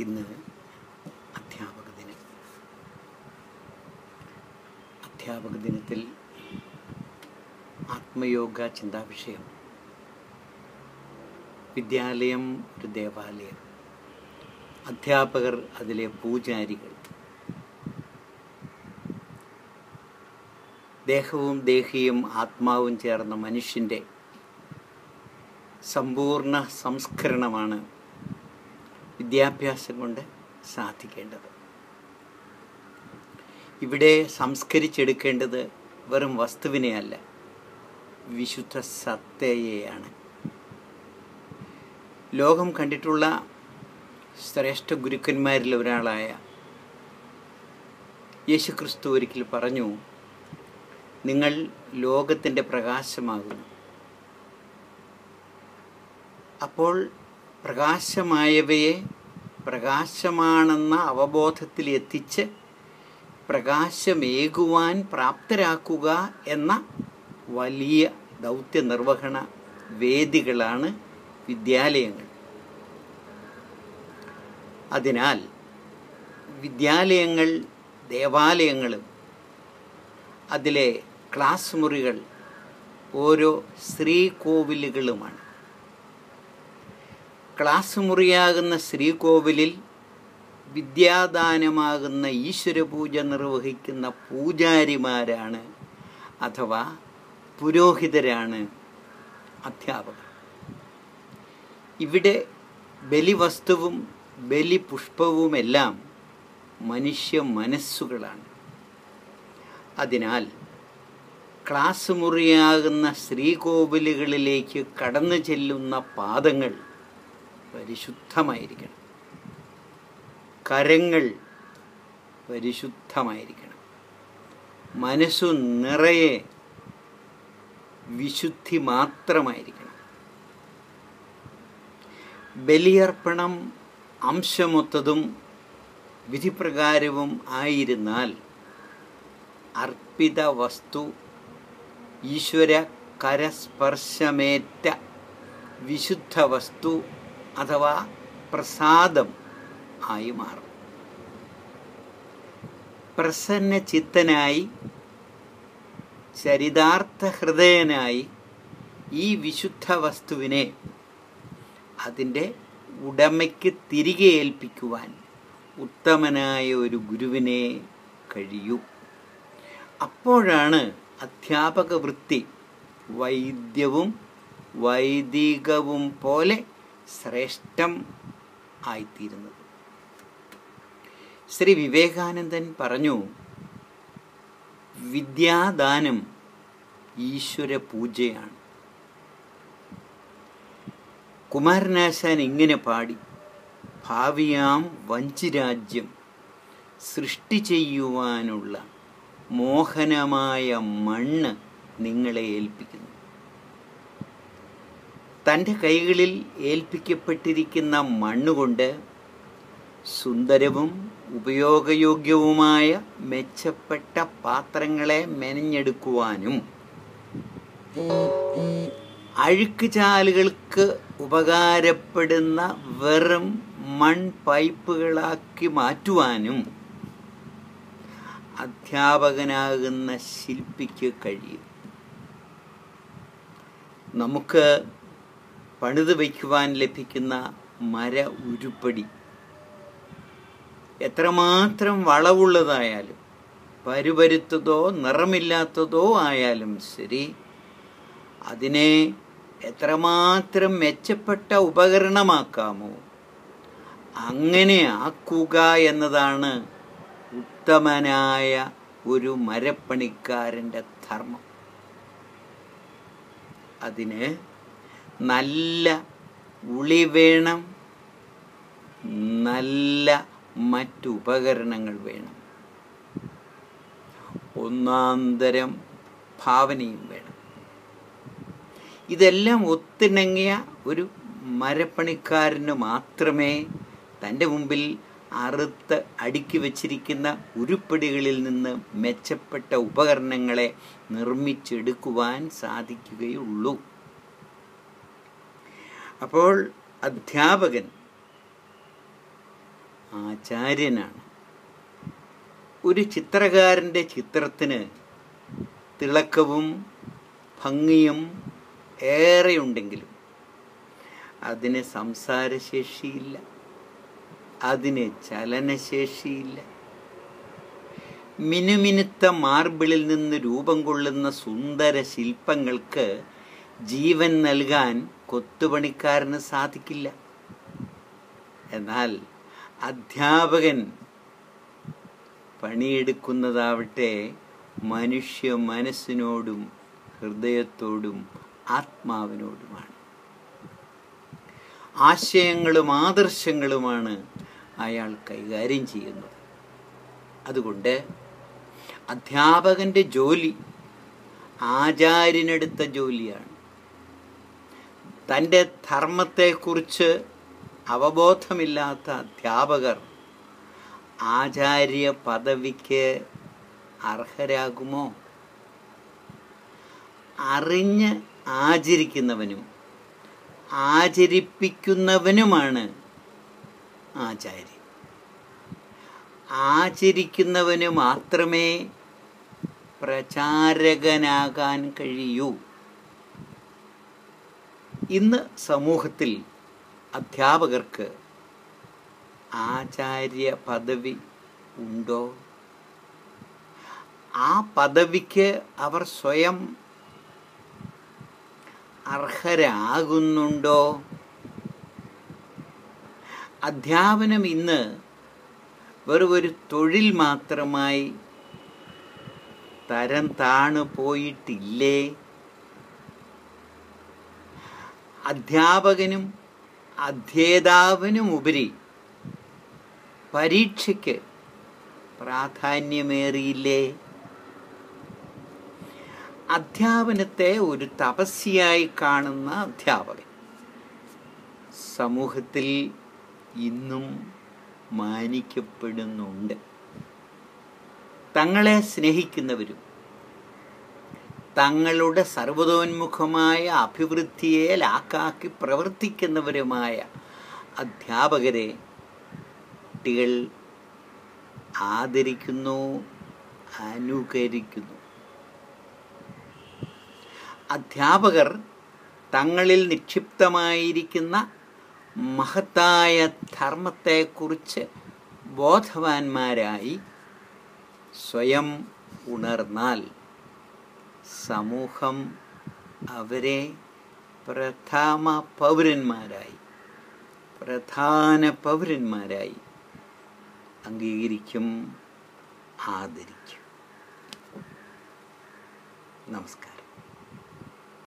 ഇന്ന് അധ്യാപക ദിനം. അധ്യാപക ദിനത്തിൽ ആത്മയോഗ ചിന്താവിഷയം വിദ്യാലയം ഒരു ദേവാലയം, അധ്യാപകർ അതിലെ പൂജാരികൾ. ദേഹവും ദേഹിയും ആത്മാവും ചേർന്ന മനുഷ്യൻ്റെ സമ്പൂർണ്ണ സംസ്കരണമാണ് വിദ്യാഭ്യാസം കൊണ്ട് സാധിക്കേണ്ടത്. ഇവിടെ സംസ്കരിച്ചെടുക്കേണ്ടത് വെറും വസ്തുവിനെയല്ല, വിശുദ്ധ സത്തയെയാണ്. ലോകം കണ്ടിട്ടുള്ള ശ്രേഷ്ഠ ഗുരുക്കന്മാരിൽ ഒരാളായ യേശുക്രിസ്തു ഒരിക്കൽ പറഞ്ഞു, നിങ്ങൾ ലോകത്തിൻ്റെ പ്രകാശമാകുന്നു. അപ്പോൾ പ്രകാശമായവയെ പ്രകാശമാണെന്ന അവബോധത്തിൽ എത്തിച്ച് പ്രകാശമേകുവാൻ പ്രാപ്തരാക്കുക എന്ന വലിയ ദൗത്യ നിർവഹണ വേദികളാണ് വിദ്യാലയങ്ങൾ. അതിനാൽ വിദ്യാലയങ്ങൾ ദേവാലയങ്ങളും അതിലെ ക്ലാസ് മുറികൾ ഓരോ ശ്രീകോവിലുകളുമാണ്. ക്ലാസ് മുറിയാകുന്ന ശ്രീകോവിലിൽ വിദ്യാദാനമാകുന്ന ഈശ്വരപൂജ നിർവഹിക്കുന്ന പൂജാരിമാരാണ് അഥവാ പുരോഹിതരാണ് അധ്യാപകർ. ഇവിടെ ബലിവസ്തുവും ബലിപുഷ്പവുമെല്ലാം മനുഷ്യ മനസ്സുകളാണ്. അതിനാൽ ക്ലാസ് മുറിയാകുന്ന ശ്രീകോവിലുകളിലേക്ക് കടന്നു ചെല്ലുന്ന പാദങ്ങൾ പരിശുദ്ധമായിരിക്കണം, കരങ്ങൾ പരിശുദ്ധമായിരിക്കണം, മനസ്സു നിറയെ വിശുദ്ധി മാത്രമായിരിക്കണം. ബലിയർപ്പണം അംശമൊത്തതും വിധിപ്രകാരവും ആയിരുന്നാൽ അർപ്പിത വസ്തു ഈശ്വര കരസ്പർശമേറ്റ വിശുദ്ധ വസ്തു അഥവാ പ്രസാദം ആയി മാറും. പ്രസന്ന ചിത്തനായി ചരിതാർത്ഥ ഹൃദയനായി ഈ വിശുദ്ധ വസ്തുവിനെ അതിൻ്റെ ഉടമയ്ക്ക് തിരികെ ഏൽപ്പിക്കുവാൻ ഉത്തമനായ ഒരു ഗുരുവിനെ കഴിയൂ. അപ്പോഴാണ് അധ്യാപക വൃത്തി വൈദ്യവും വൈദികവും പോലെ ശ്രേഷ്ഠം ആയിത്തീരുന്നത്. ശ്രീ വിവേകാനന്ദൻ പറഞ്ഞു, വിദ്യാദാനം ഈശ്വര പൂജയാണ്. കുമാരനാശാൻ ഇങ്ങനെ പാടി, ഭാവിയാം വഞ്ചിരാജ്യം സൃഷ്ടി ചെയ്യുവാനുള്ള മോഹനമായ മണ്ണ് നിങ്ങളെ ഏൽപ്പിക്കുന്നു. തൻ്റെ കൈകളിൽ ഏൽപ്പിക്കപ്പെട്ടിരിക്കുന്ന മണ്ണുകൊണ്ട് സുന്ദരവും ഉപയോഗയോഗ്യവുമായ മെച്ചപ്പെട്ട പാത്രങ്ങളെ മെനഞ്ഞെടുക്കുവാനും അഴുക്കുചാലുകൾക്ക് ഉപകാരപ്പെടുന്ന വെറും മൺ പൈപ്പുകളാക്കി മാറ്റുവാനും അധ്യാപകനാകുന്ന ശില്പിക്ക് കഴിയും. നമുക്ക് പണിത് വയ്ക്കുവാൻ ലഭിക്കുന്ന മര ഉരുപ്പടി എത്രമാത്രം വളവുള്ളതായാലും പരുപരുത്തതോ നിറമില്ലാത്തതോ ആയാലും ശരി, അതിനെ എത്രമാത്രം മെച്ചപ്പെട്ട ഉപകരണമാക്കാമോ അങ്ങനെ ആക്കുക എന്നതാണ് ഉത്തമനായ ഒരു മരപ്പണിക്കാരൻ്റെ ധർമ്മം. അതിന് നല്ല ഉളി വേണം, നല്ല മറ്റുപകരണങ്ങൾ വേണം, ഒന്നാന്തരം ഭാവനയും വേണം. ഇതെല്ലാം ഒത്തിണങ്ങിയ ഒരു മരപ്പണിക്കാരന് മാത്രമേ തൻ്റെ മുമ്പിൽ അറുത്ത് അടുക്കി വച്ചിരിക്കുന്ന ഉരുപ്പടികളിൽ നിന്ന് മെച്ചപ്പെട്ട ഉപകരണങ്ങളെ നിർമ്മിച്ചെടുക്കുവാൻ സാധിക്കുകയുള്ളൂ. അപ്പോൾ അധ്യാപകൻ ആചാര്യനാണ്. ഒരു ചിത്രകാരൻ്റെ ചിത്രത്തിന് തിളക്കവും ഭംഗിയും ഏറെയുണ്ടെങ്കിലും അതിന് സംസാരശേഷിയില്ല, അതിന് ചലനശേഷിയില്ല. മിനുമിനുത്ത മാർബിളിൽ നിന്ന് രൂപം കൊള്ളുന്ന സുന്ദര ശില്പങ്ങൾക്ക് ജീവൻ നൽകാൻ കൊത്തുപണിക്കാരന് സാധിക്കില്ല. എന്നാൽ അധ്യാപകൻ പണിയെടുക്കുന്നതാവട്ടെ മനുഷ്യ മനസ്സിനോടും ഹൃദയത്തോടും ആത്മാവിനോടുമാണ്. ആശയങ്ങളും ആദർശങ്ങളുമാണ് അയാൾ കൈകാര്യം ചെയ്യുന്നത്. അതുകൊണ്ട് അധ്യാപകൻ്റെ ജോലി ആചാര്യനെടുത്ത ജോലിയാണ്. തൻ്റെ ധർമ്മത്തെക്കുറിച്ച് അവബോധമില്ലാത്ത അധ്യാപകർ ആചാര്യ പദവിക്ക് അർഹരാകുമോ? അറിഞ്ഞ് ആചരിക്കുന്നവനും ആചരിപ്പിക്കുന്നവനുമാണ് ആചാര്യൻ. ആചരിക്കുന്നവന് മാത്രമേ പ്രചാരകനാകാൻ കഴിയൂ. ഇന്ന് സമൂഹത്തിൽ അധ്യാപകർക്ക് ആചാര്യ പദവി ഉണ്ടോ? ആ പദവിക്ക് അവർ സ്വയം അർഹരാകുന്നുണ്ടോ? അധ്യാപനം ഇന്ന് വെറുമൊരു തൊഴിൽ മാത്രമായി തരം താണു പോയിട്ടില്ലേ? അധ്യാപകനും അധ്യേതാവിനുമുപരി പരീക്ഷയ്ക്ക് പ്രാധാന്യമേറിയില്ലേ? അധ്യാപനത്തെ ഒരു തപസ്യയായി കാണുന്ന അധ്യാപകൻ സമൂഹത്തിൽ ഇന്നും മാനിക്കപ്പെടുന്നുണ്ട്. തങ്ങളെ സ്നേഹിക്കുന്നവരും തങ്ങളുടെ സർവതോന്മുഖമായ അഭിവൃദ്ധിയെ ലാക്കാക്കി പ്രവർത്തിക്കുന്നവരുമായ അധ്യാപകരെ കുട്ടികൾ ആദരിക്കുന്നു, അനുകരിക്കുന്നു. അധ്യാപകർ തങ്ങളിൽ നിക്ഷിപ്തമായിരിക്കുന്ന മഹത്തായ ധർമ്മത്തെക്കുറിച്ച് ബോധവാന്മാരായി സ്വയം ഉണർന്നാൽ സമൂഹം അവരെ പ്രധാന പൗരന്മാരായി അംഗീകരിക്കും, ആദരിക്കും. നമസ്കാരം.